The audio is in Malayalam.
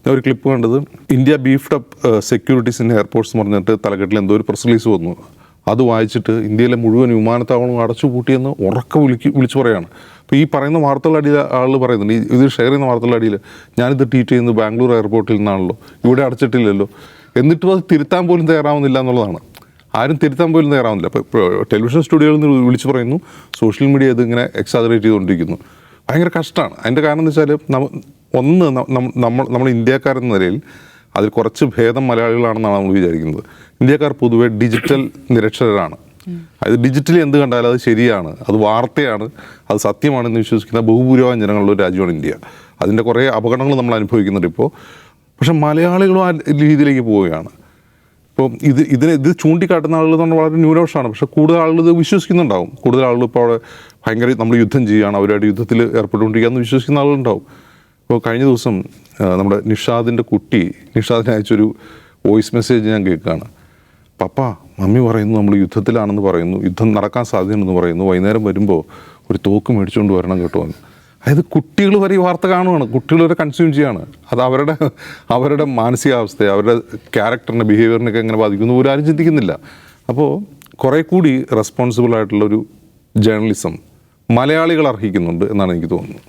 ഞാൻ ഒരു ക്ലിപ്പ് കണ്ടത്, India beefed up securities in airports എന്ന് പറഞ്ഞിട്ട് തലക്കെട്ടിൽ എന്തോ ഒരു പ്രസ് റിലീസ് വന്നു. അത് വായിച്ചിട്ട് ഇന്ത്യയിലെ മുഴുവൻ വിമാനത്താവളങ്ങളും അടച്ചുപൂട്ടിയെന്ന് വിളിച്ചു പറയാണ്. അപ്പോൾ ഈ പറയുന്ന വാർത്തകളുടെ അടിയിൽ ആൾ പറയുന്നുണ്ട്, ഇത് ഷെയർ ചെയ്യുന്ന വാർത്തകളുടെ അടിയിൽ, ഞാനിത് ട്വീറ്റ് ചെയ്യുന്നത് ബാംഗ്ലൂർ എയർപോർട്ടിൽ നിന്നാണല്ലോ, ഇവിടെ അടച്ചിട്ടില്ലല്ലോ, എന്നിട്ടും അത് തിരുത്താൻ പോലും തയ്യാറാവുന്നില്ല എന്നുള്ളതാണ്. ആരും തിരുത്താൻ പോലും തയ്യാറാവുന്നില്ല. അപ്പോൾ ടെലിവിഷൻ സ്റ്റുഡിയോയിൽ നിന്ന് വിളിച്ചു പറയുന്നു, സോഷ്യൽ മീഡിയ ഇതിങ്ങനെ എക്സാജറേറ്റ് ചെയ്തുകൊണ്ടിരിക്കുന്നു. ഭയങ്കര കഷ്ടമാണ്. അതിൻ്റെ കാരണം എന്ന് വെച്ചാൽ നമ്മൾ ഇന്ത്യക്കാരെന്ന നിലയിൽ അതിൽ കുറച്ച് ഭേദം മലയാളികളാണെന്നാണ് നമ്മൾ വിചാരിക്കുന്നത്. ഇന്ത്യക്കാർ പൊതുവെ ഡിജിറ്റൽ നിരക്ഷരരാണ്. അത് ഡിജിറ്റലി എന്ത് കണ്ടാലും അത് ശരിയാണ്, അത് വാർത്തയാണ്, അത് സത്യമാണെന്ന് വിശ്വസിക്കുന്ന ബഹുഭൂരിഭാഗം ജനങ്ങളുടെ ഒരു രാജ്യമാണ് ഇന്ത്യ. അതിൻ്റെ കുറേ അപകടങ്ങൾ നമ്മൾ അനുഭവിക്കുന്നുണ്ട് ഇപ്പോൾ. പക്ഷെ മലയാളികളും ആ രീതിയിലേക്ക് പോവുകയാണ്. ഇപ്പോൾ ഇത് ചൂണ്ടിക്കാട്ടുന്ന ആളുകൾ എന്ന് പറഞ്ഞാൽ വളരെ ന്യൂനപക്ഷമാണ്. പക്ഷേ കൂടുതൽ ആളുകൾ ഇത് വിശ്വസിക്കുന്നുണ്ടാവും. കൂടുതൽ ആളുകൾ ഇപ്പോൾ അവിടെ ഭയങ്കര നമ്മൾ യുദ്ധം ചെയ്യുകയാണ്, അവരായിട്ട് യുദ്ധത്തിൽ ഏർപ്പെട്ടുകൊണ്ടിരിക്കുകയെന്ന് വിശ്വസിക്കുന്ന ആളുകളുണ്ടാവും. ഇപ്പോൾ കഴിഞ്ഞ ദിവസം നമ്മുടെ നിഷാദിൻ്റെ കുട്ടി നിഷാദിന് അയച്ചൊരു വോയിസ് മെസ്സേജ് ഞാൻ കേൾക്കുകയാണ്. പപ്പ, മമ്മി പറയുന്നു നമ്മൾ യുദ്ധത്തിലാണെന്ന് പറയുന്നു, യുദ്ധം നടക്കാൻ സാധ്യതയുണ്ടെന്ന് പറയുന്നു, വൈകുന്നേരം വരുമ്പോൾ ഒരു തോക്ക് മേടിച്ചുകൊണ്ട് വരണം കേട്ടോ എന്ന്. അതായത് കുട്ടികൾ വരെ ഈ വാർത്ത കാണുകയാണ്, കുട്ടികൾ വരെ കൺസ്യൂം ചെയ്യുകയാണ്. അത് അവരുടെ മാനസികാവസ്ഥയെ, അവരുടെ ക്യാരക്ടറിൻ്റെ ബിഹേവിയറിനൊക്കെ എങ്ങനെ ബാധിക്കുന്നു പോലും ആരും ചിന്തിക്കുന്നില്ല. അപ്പോൾ കുറേ കൂടി റെസ്പോൺസിബിൾ ആയിട്ടുള്ളൊരു ജേർണലിസം മലയാളികൾ അർഹിക്കുന്നുണ്ട് എന്നാണ് എനിക്ക് തോന്നുന്നത്.